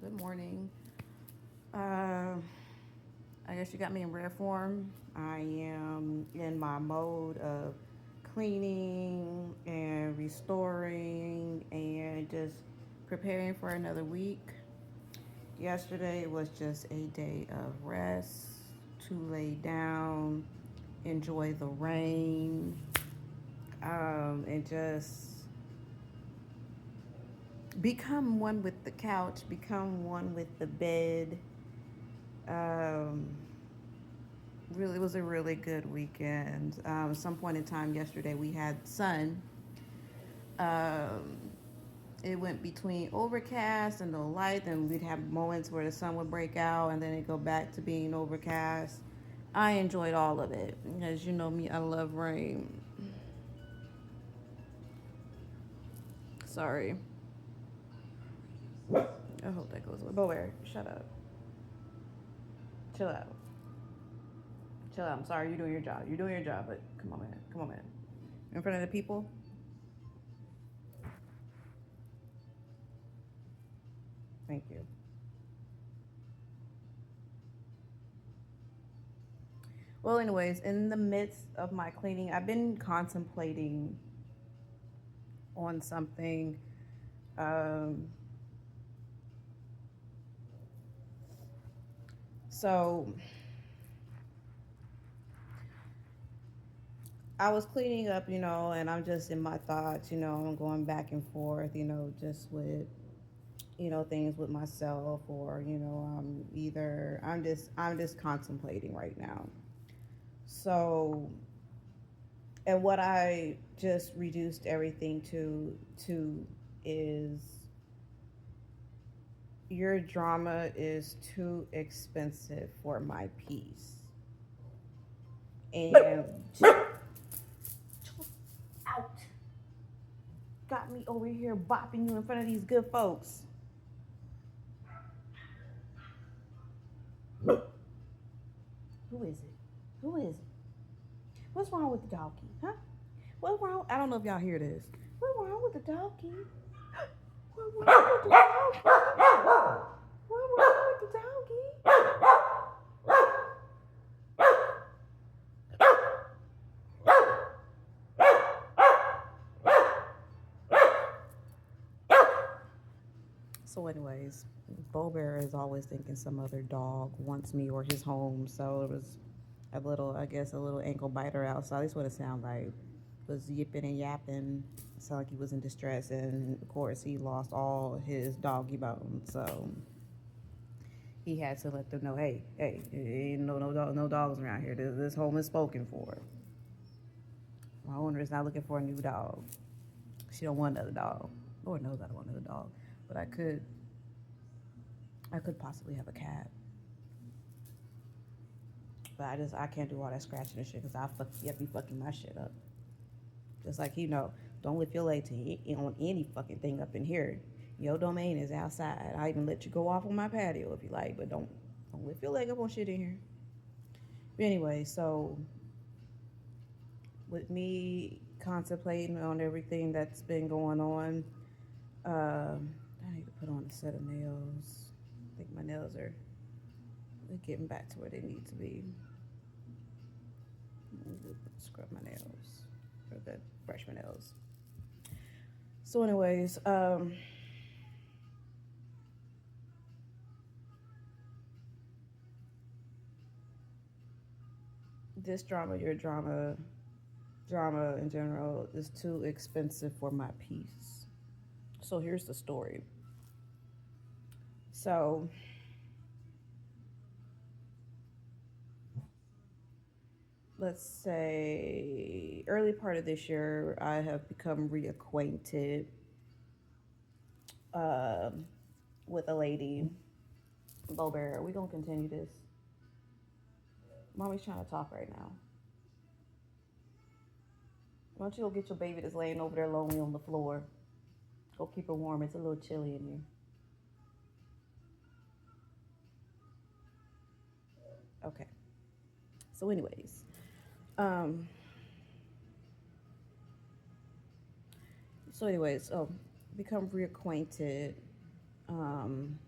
Good morning. Uh, I guess you got me in rare form. I am in my mode of cleaning and restoring and just preparing for another week. Yesterday was just a day of rest, to lay down, enjoy the rain, and just become one with the couch, become one with the bed. Um, really, it was a really good weekend. At some point in time yesterday, we had sun. Um, it went between overcast and no light, and we'd have moments where the sun would break out, and then it go back to being overcast. I enjoyed all of it. As you know me, I love rain. Sorry. I hope that goes away. Bower, shut up. Chill out. Chill out. I'm sorry. You're doing your job. You're doing your job, but come on, man. Come on, man. In front of the people. Thank you. Well, anyways, in the midst of my cleaning, I've been contemplating on something. Um, so I was cleaning up, and I'm just in my thoughts, I'm going back and forth, just with, things with myself, or, either I'm just contemplating right now. So, and what I just reduced everything to is your drama is too expensive for my peace. And out. Got me over here bopping you in front of these good folks. Who is it? Who is it? What's wrong with the doggy? Huh? What's wrong? I don't know if y'all hear this. What's wrong with the doggy? What's wrong with the doggy? What's wrong with the doggy? So, anyways, Bo Bear is always thinking some other dog wants me or his home. So it was a little, I guess, a little ankle biter outside. At least what it sounded like. Was yipping and yapping. It sounded like he was in distress, and of course he lost all his doggy bones. So he had to let them know, hey, hey, ain't no dogs around here. This home is spoken for. My owner is not looking for a new dog. She don't want another dog. Lord knows I don't want another dog, but I could possibly have a cat. But I can't do all that scratching and shit because I be fucking my shit up. Just like don't lift your leg on any fucking thing up in here. Your domain is outside. I even let you go off on my patio if you like, but don't lift your leg up on shit in here. But anyway, so with me contemplating on everything that's been going on, I need to put on a set of nails. I think my nails are getting back to where they need to be. Scrub my nails or brush my nails. So, anyways, this drama, your drama in general is too expensive for my peace. So here's the story. So let's say early part of this year, I have become reacquainted um, with a lady. Bo Bear, we gonna continue this. Mommy's trying to talk right now. Why don't you go get your baby that's laying over there lonely on the floor? Go keep her warm. It's a little chilly in here. Okay. So, anyways, um, become reacquainted. Um,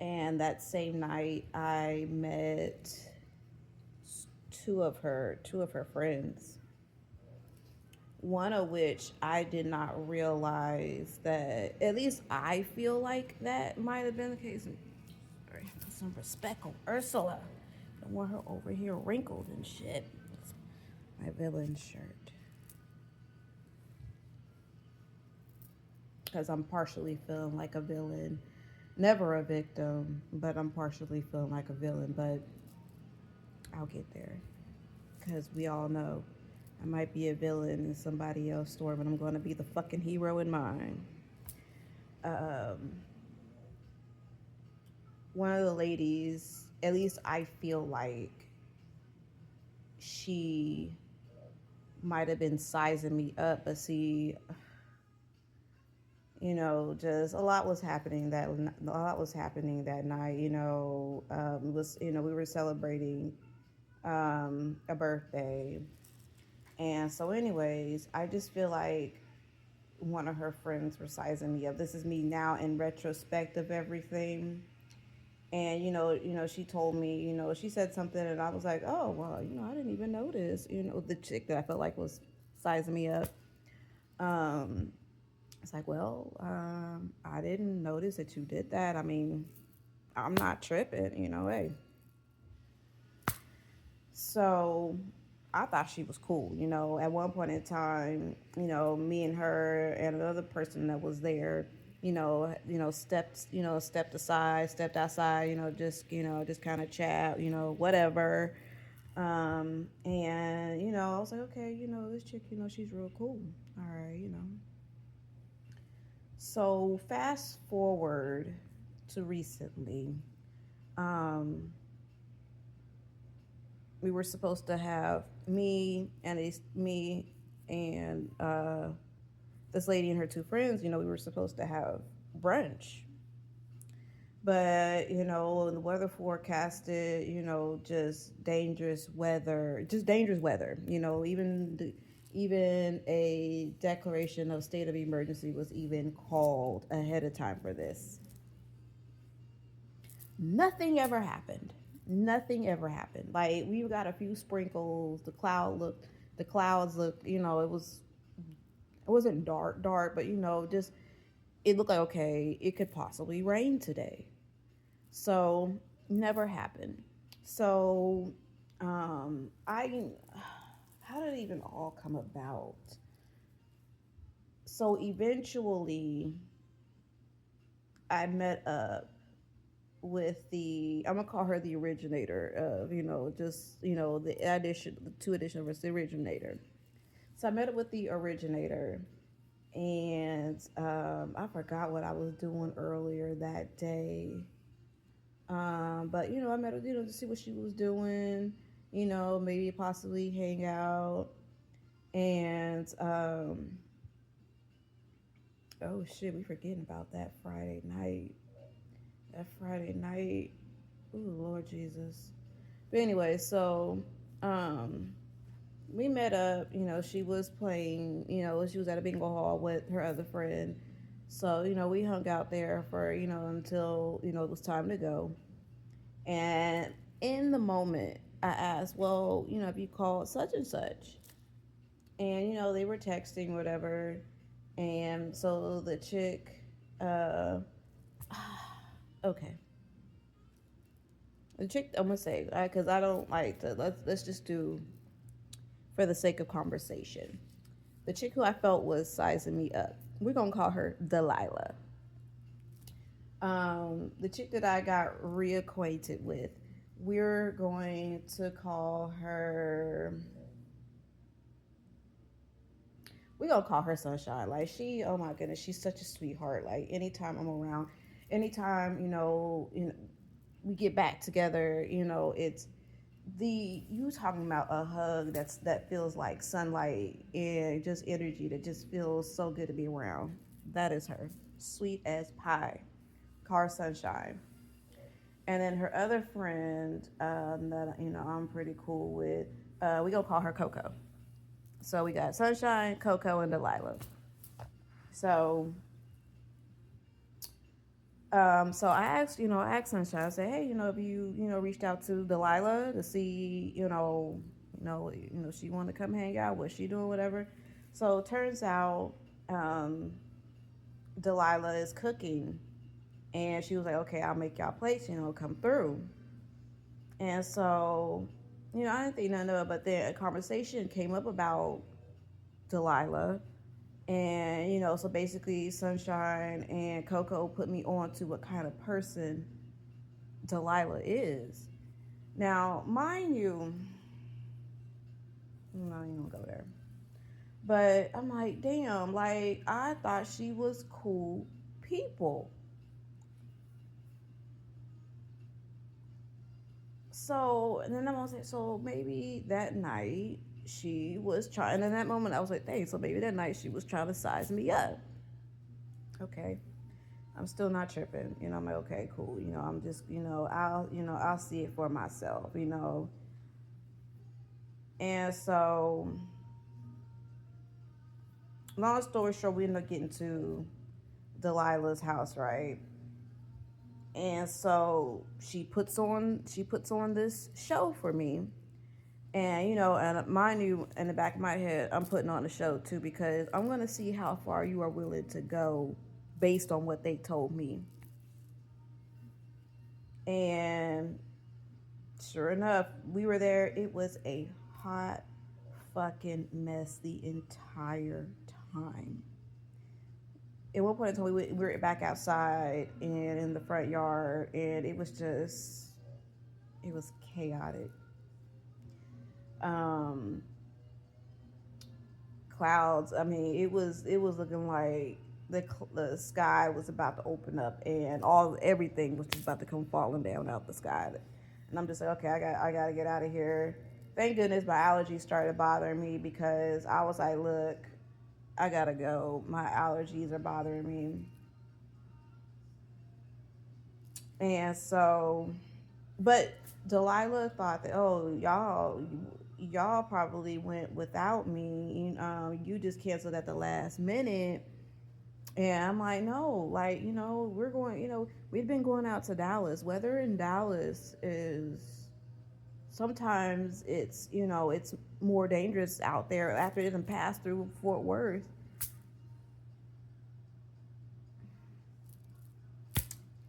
And that same night, I met two of her friends. One of which I did not realize that. At least I feel like that might have been the case. Sorry, put some respect on Ursula. Don't want her over here wrinkled and shit. It's my villain shirt. Because I'm partially feeling like a villain. Never a victim, but I'm partially feeling like a villain. But I'll get there. Because we all know I might be a villain in somebody else's story, but I'm going to be the fucking hero in mine. Um, One of the ladies, at least I feel like she might have been sizing me up, but see, just a lot was happening that night. We were celebrating a birthday, and so, anyways, I just feel like one of her friends were sizing me up. This is me now in retrospect of everything. And she told me, she said something, and I was like, oh well, I didn't even notice. The chick that I felt like was sizing me up. Um, it's like, well, I didn't notice that you did that. I mean, I'm not tripping, hey. So I thought she was cool. At one point in time, me and her and another person that was there, stepped aside, stepped outside, just kind of chat, whatever. And I was like, okay, this chick, she's real cool. All right. So fast forward to recently, um, we were supposed to have me and this lady and her two friends. We were supposed to have brunch, but the weather forecasted, just dangerous weather. Even a declaration of state of emergency was even called ahead of time for this. Nothing ever happened. Nothing ever happened. Like, we got a few sprinkles. The clouds looked. It wasn't dark, but just it looked like, okay, it could possibly rain today. So never happened. So I how did it even all come about? So eventually I met up with I'm gonna call her the originator of, the addition, the two edition of the originator. So I met up with the originator, and I forgot what I was doing earlier that day. But I met her, to see what she was doing, maybe possibly hang out. And oh shit, we forgetting about that Friday night. That Friday night. Ooh, Lord Jesus. But anyway, so um we met up, she was playing, she was at a bingo hall with her other friend. So, we hung out there for, until, it was time to go. And in the moment, I asked, well, have you called such and such? And, they were texting, whatever. And so the chick, uh, okay. The chick, I'm gonna say, because I don't like to, let's just do, for the sake of conversation. The chick who I felt was sizing me up, we're gonna call her Delilah. The chick that I got reacquainted with, we're going to call her. We gonna call her Sunshine. Like, oh my goodness, she's such a sweetheart. Like, anytime I'm around, anytime we get back together, it's you talking about a hug that feels like sunlight and just energy that just feels so good to be around. That is her, sweet as pie. Car Sunshine. And then her other friend, that I'm pretty cool with, we gonna call her Coco. So we got Sunshine, Coco, and Delilah. So, So I asked Sunshine. I said, hey, have you, reached out to Delilah to see, she wanted to come hang out. What's she doing? Whatever. So it turns out, um, Delilah is cooking, and she was like, okay, I'll make y'all plates. Come through. And so, I didn't think nothing of it, but then a conversation came up about Delilah. And, so basically, Sunshine and Coco put me on to what kind of person Delilah is. Now, mind you, I'm not even gonna go there. But I'm like, damn, like, I thought she was cool people. So, and then I was like, so maybe that night she was trying, and in that moment I was like, dang, so maybe that night she was trying to size me up. Okay. I'm still not tripping. I'm like, okay, cool. I'm just, I'll see it for myself. And so, long story short, we end up getting to Delilah's house, right? And so she puts on this show for me. And and mind you, in the back of my head, I'm putting on a show too because I'm gonna see how far you are willing to go based on what they told me. And sure enough, we were there. It was a hot fucking mess the entire time. At one point in time, we were back outside and in the front yard, and it was chaotic. Um, Clouds. I mean, it was looking like the sky was about to open up, and everything was just about to come falling down out the sky. And I'm just like, okay, I got to get out of here. Thank goodness my allergies started bothering me because I was like, look, I gotta go. My allergies are bothering me. And so, but Delilah thought that, oh, y'all probably went without me. You just canceled at the last minute. And I'm like, no, like, we're going, we've been going out to Dallas. Weather in Dallas is sometimes it's more dangerous out there after it doesn't pass through Fort Worth.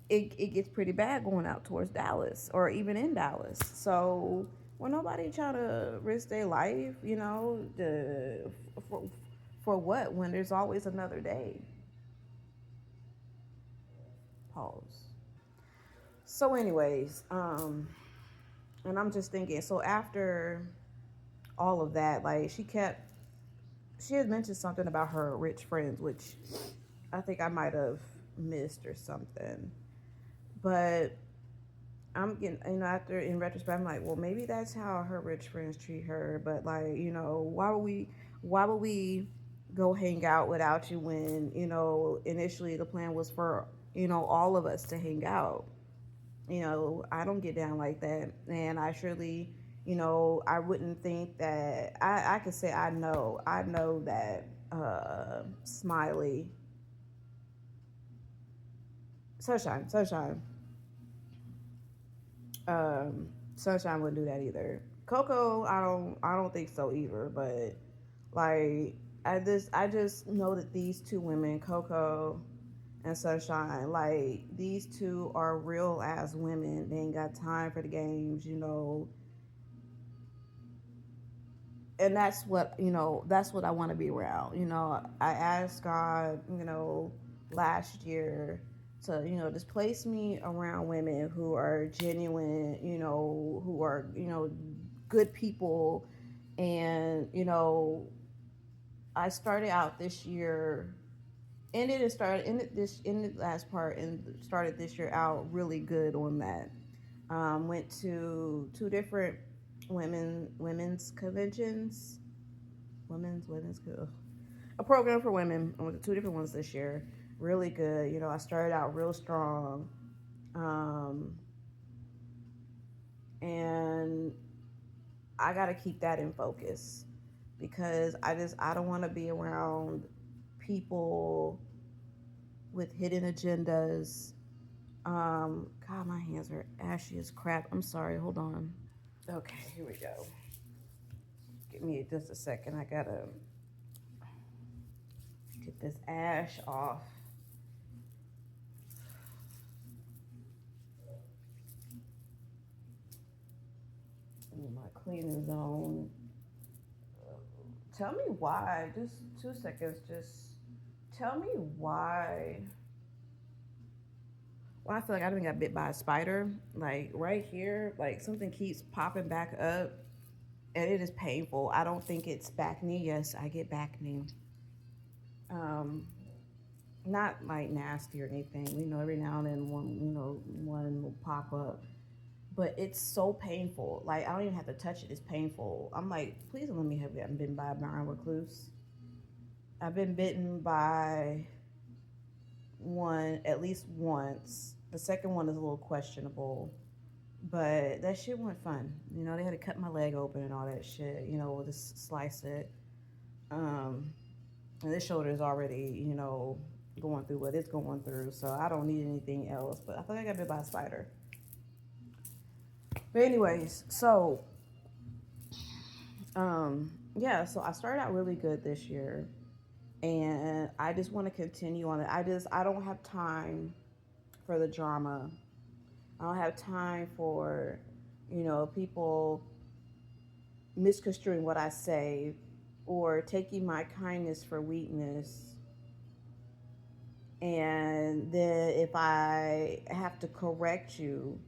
It gets pretty bad going out towards Dallas or even in Dallas. So when nobody trying to risk their life, for, for what when there's always another day. Pause. So, anyways, and I'm just thinking. So after all of that, like she had mentioned something about her rich friends, which I think I might have missed or something. But I'm getting, after in retrospect, I'm like, well, maybe that's how her rich friends treat her. But like, why would we go hang out without you when initially the plan was for all of us to hang out. I don't get down like that, and I surely, I wouldn't think that I could say I know that Smiley, Sunshine, um, Sunshine wouldn't do that either. Coco, I don't think so either. But like, I just know that these two women, Coco and Sunshine, like these two are real ass women. They ain't got time for the games. And that's what I want to be around. I asked God, last year to just place me around women who are genuine, who are good people. And I started out this year, ended and started in the last part, and started this year out really good on that. Went to two different women's conventions, women's a program for women. I went to two different ones this year. Really good. I started out real strong, um, and I got to keep that in focus because I don't want to be around people with hidden agendas God, my hands are ashy as crap. I'm sorry. Hold on. Okay, here we go. Give me just a second. I gotta get this ash off. In my cleaning zone. Tell me why. Just 2 seconds. Just tell me why. Well, I feel like I done got bit by a spider. Like right here, like something keeps popping back up, and it is painful. I don't think it's back knee. Yes, I get back knee. Um, Not like nasty or anything. Every now and then one will pop up, but it's so painful. Like I don't even have to touch it. It's painful. I'm like, please don't let me have gotten bitten by a brown recluse. I've been bitten by one at least once. The second one is a little questionable, but that shit went fun. They had to cut my leg open and all that shit. Just slice it. Um, and this shoulder is already, going through what it's going through, so I don't need anything else. But I feel like I got bit by a spider. But anyways, so yeah, so I started out really good this year, and I just want to continue on it. I don't have time for the drama. I don't have time for, people misconstruing what I say or taking my kindness for weakness. And then if I have to correct you,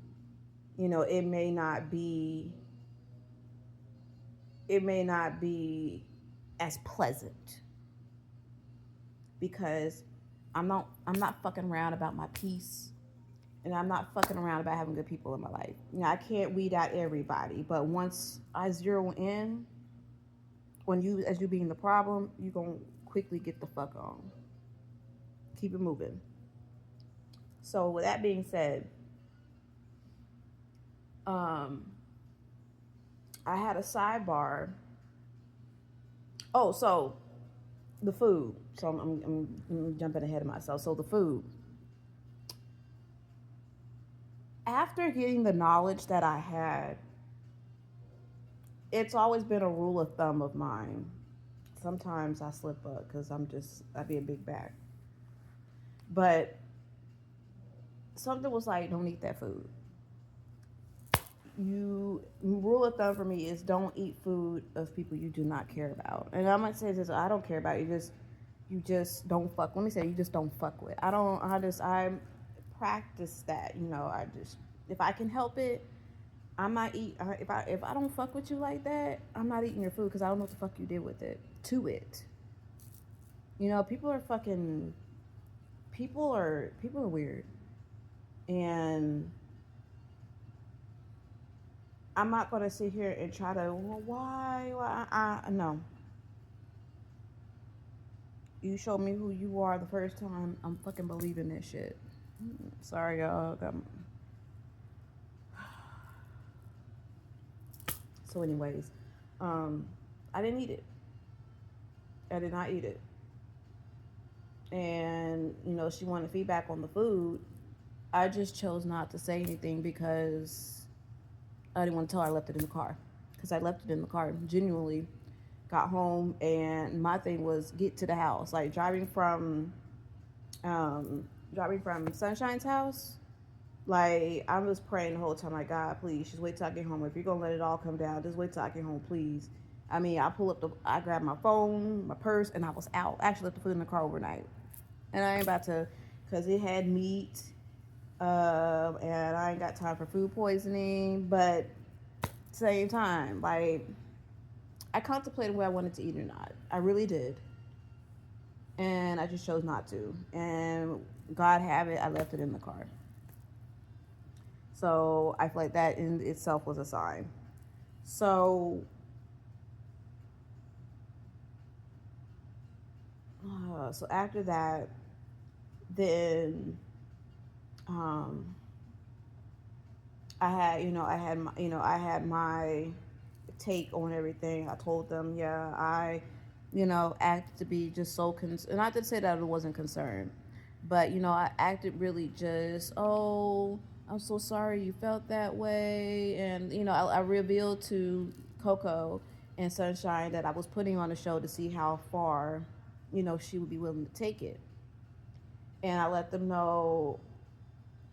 it may not be as pleasant because I'm not fucking around about my peace, and I'm not fucking around about having good people in my life. I can't weed out everybody, but once I zero in when as you being the problem, you gonna quickly get the fuck on. Keep it moving. So with that being said, um, I had a sidebar. Oh, so the food. So I'm jumping ahead of myself. So the food. After getting the knowledge that I had, it's always been a rule of thumb of mine. Sometimes I slip up because I be a big bag. But something was like, don't eat that food. Rule of thumb for me is don't eat food of people you do not care about. And I might say this, I don't care about you just don't fuck. Let me say you just don't fuck with. I practice that. I just if I can help it, I'm not eat. If I don't fuck with you like that, I'm not eating your food because I don't know what the fuck you did with it to it. People are fucking. People are weird, and I'm not gonna sit here and try to. Well, why? No. You show me who you are the first time, I'm fucking believing this shit. Sorry, y'all. So, anyways, I didn't eat it. I did not eat it. And she wanted feedback on the food. I just chose not to say anything because I didn't want to tell her I left it in the car. Because I left it in the car. Genuinely got home, and my thing was get to the house. Like driving from Sunshine's house. Like I was praying the whole time, like God, please, just wait till I get home. If you're gonna let it all come down, just wait till I get home, please. I mean, I grabbed my phone, my purse, and I was out. I actually left the food in the car overnight, and I ain't about to, cause it had meat, and I ain't got time for food poisoning. But same time, like I contemplated whether I wanted to eat or not. I really did, and I just chose not to. And God have it, I left it in the car. So I feel like that in itself was a sign. So after that, then um, I had my take on everything. I told them, yeah, I act to be just so concerned. Not to say that I wasn't concerned, But, I acted really just, oh, I'm so sorry you felt that way. And, I revealed to Coco and Sunshine that I was putting on a show to see how far, she would be willing to take it. And I let them know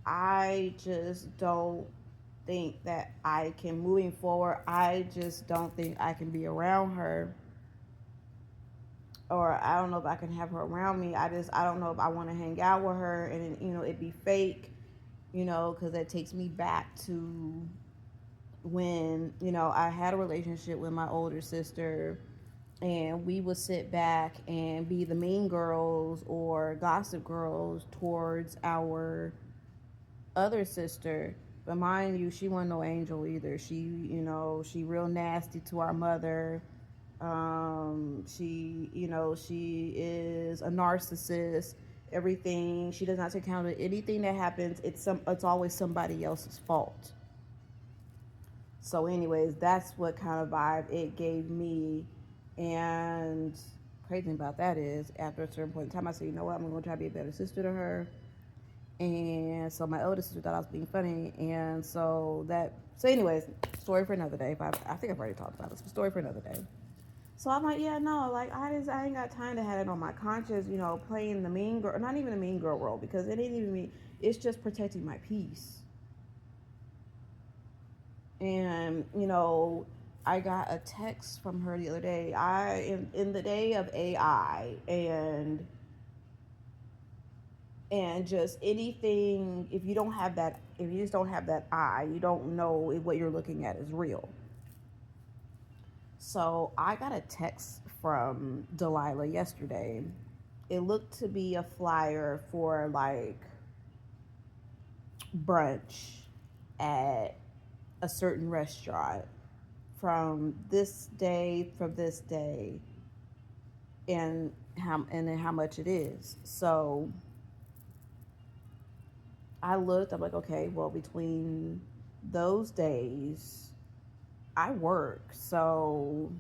I just don't think that I can, moving forward, I just don't think I can be around her, or I don't know if I can have her around me. I don't know if I want to hang out with her and it be fake, because that takes me back to when I had a relationship with my older sister, and we would sit back and be the mean girls or gossip girls towards our other sister. But mind you, she wasn't no angel either. She real nasty to our mother. She is a narcissist. Everything, she does not take account of anything that happens. It's always somebody else's fault. So, anyways, that's what kind of vibe it gave me. And crazy thing about that is, after a certain point in time, I said, you know what, I'm gonna try to be a better sister to her. And so my older sister thought I was being funny, and anyways, story for another day. I think I've already talked about this, but story for another day. So I'm like, yeah, no, like I ain't got time to have it on my conscience, playing the mean girl, not even a mean girl role, because it ain't even me. It's just protecting my peace. And I got a text from her the other day. In the day of AI and just anything, if you just don't have that eye, you don't know if what you're looking at is real. So I got a text from Delilah yesterday. It looked to be a flyer for like brunch at a certain restaurant from this day, and then how much it is. So I looked, I'm like, okay, well, between those days, I work, so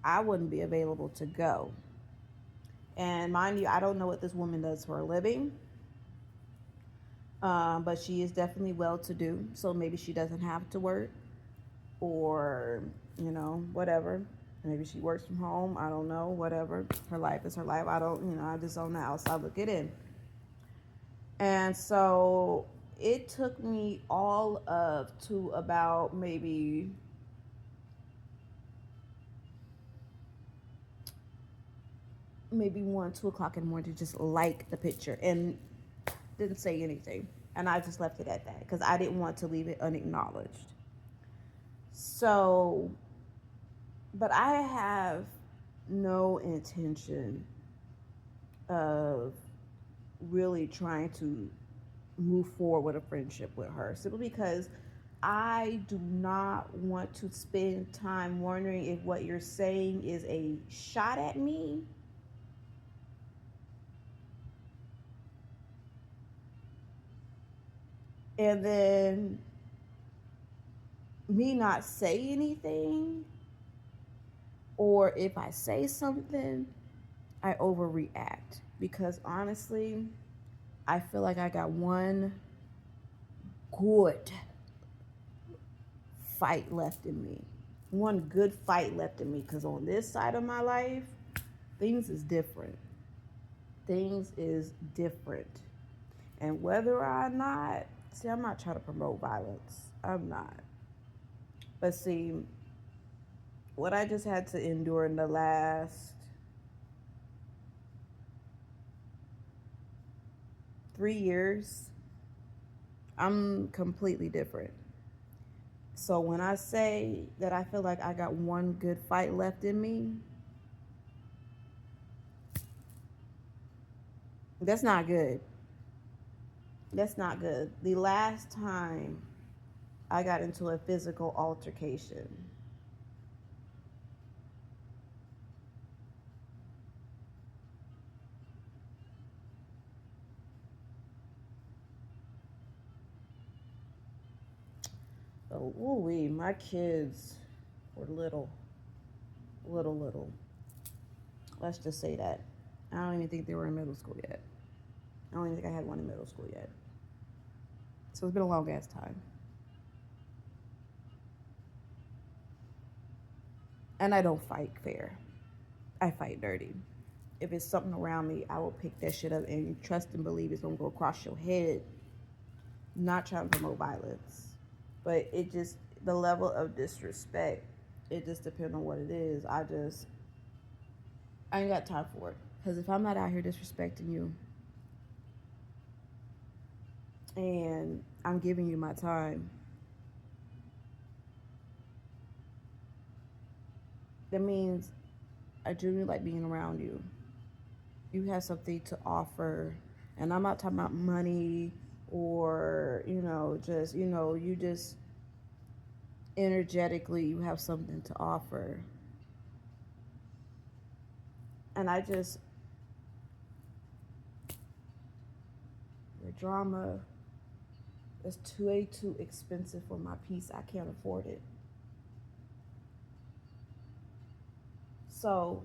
I wouldn't be available to go. And mind you, I don't know what this woman does for a living, but she is definitely well to do, so maybe she doesn't have to work, or, whatever. Maybe she works from home, I don't know, whatever. Her life is her life. I just don't know. Outside look it in. And so it took me all of to about maybe 1, 2 o'clock in the morning to just like the picture, and didn't say anything. And I just left it at that because I didn't want to leave it unacknowledged. So, but I have no intention of really trying to move forward with a friendship with her, simply because I do not want to spend time wondering if what you're saying is a shot at me, and then me not say anything, or if I say something, I overreact. Because honestly, I feel like I got one good fight left in me. One good fight left in me. Because on this side of my life, things is different. Things is different. And whether or not, see, I'm not trying to promote violence. I'm not. But see, what I just had to endure in the last 3 years, I'm completely different. So when I say that I feel like I got one good fight left in me, that's not good. That's not good. The last time I got into a physical altercation, oh, ooh, my kids were little, little. Let's just say that. I don't even think they were in middle school yet. I don't even think I had one in middle school yet. So it's been a long ass time. And I don't fight fair. I fight dirty. If it's something around me, I will pick that shit up and trust and believe it's gonna go across your head. Not trying to promote violence, but it just the level of disrespect. It just depends on what it is. I ain't got time for it. Because if I'm not out here disrespecting you and I'm giving you my time, that means I genuinely like being around you. You have something to offer. And I'm not talking about money or, you just energetically, you have something to offer. And your drama is way too expensive for my peace. I can't afford it. So,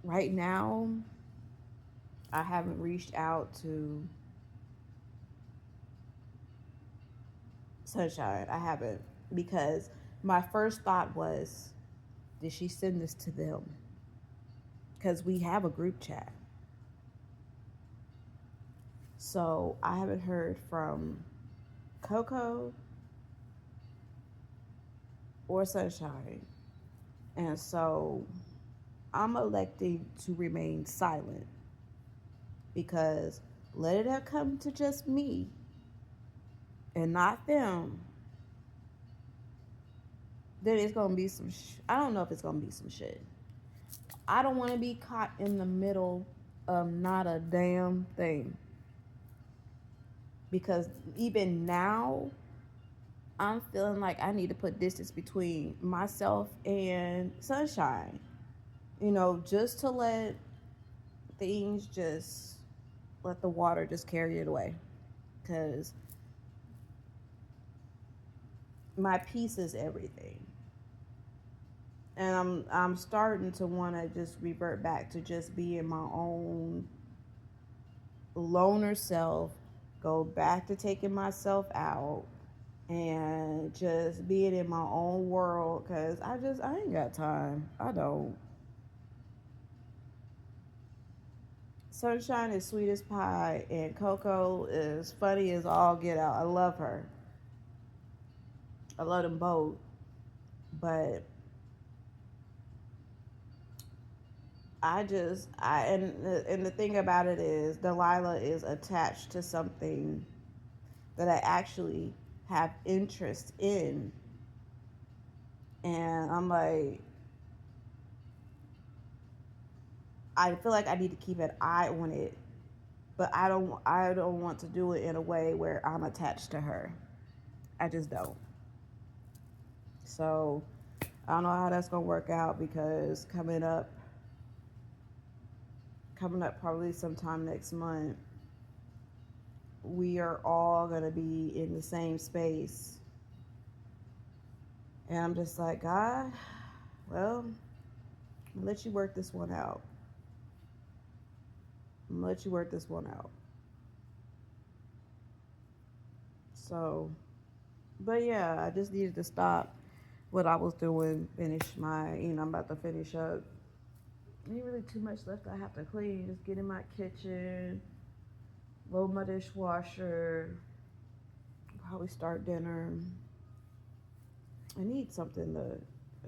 right now, I haven't reached out to Sunshine. I haven't, because my first thought was, did she send this to them? Because we have a group chat. So I haven't heard from Coco or Sunshine. And so I'm electing to remain silent, because let it have come to just me and not them, then it's going to be I don't know if it's going to be some shit. I don't want to be caught in the middle of not a damn thing. Because even now, I'm feeling like I need to put distance between myself and Sunshine. Just to let the water just carry it away. Because my peace is everything. And I'm starting to want to just revert back to just being my own loner self, go back to taking myself out and just being in my own world, because I ain't got time. I don't. Sunshine is sweet as pie, and Coco is funny as all get out. I love her. I love them both. But and the thing about it is, Delilah is attached to something that I actually have interest in. And I'm like, I feel like I need to keep an eye on it, but I don't want to do it in a way where I'm attached to her. I just don't. So I don't know how that's gonna work out, because coming up probably sometime next month, we are all gonna be in the same space. And I'm just like, God, well, I'll let you work this one out. So, but yeah, I just needed to stop what I was doing, finish I'm about to finish up. Ain't really too much left I have to clean. Just get in my kitchen, load my dishwasher, probably start dinner. I need something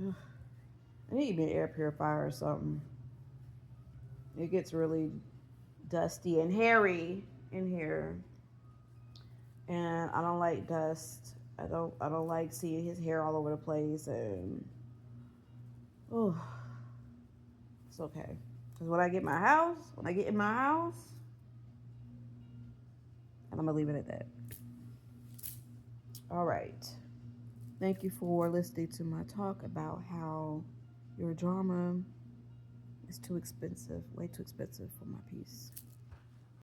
I need me an air purifier or something. It gets really dusty and hairy in here, and I don't like dust. I don't like seeing his hair all over the place, and oh, it's okay. Because when I get in my house, and I'm gonna leave it at that. All right. Thank you for listening to my talk about how your drama is too expensive, way too expensive for my peace.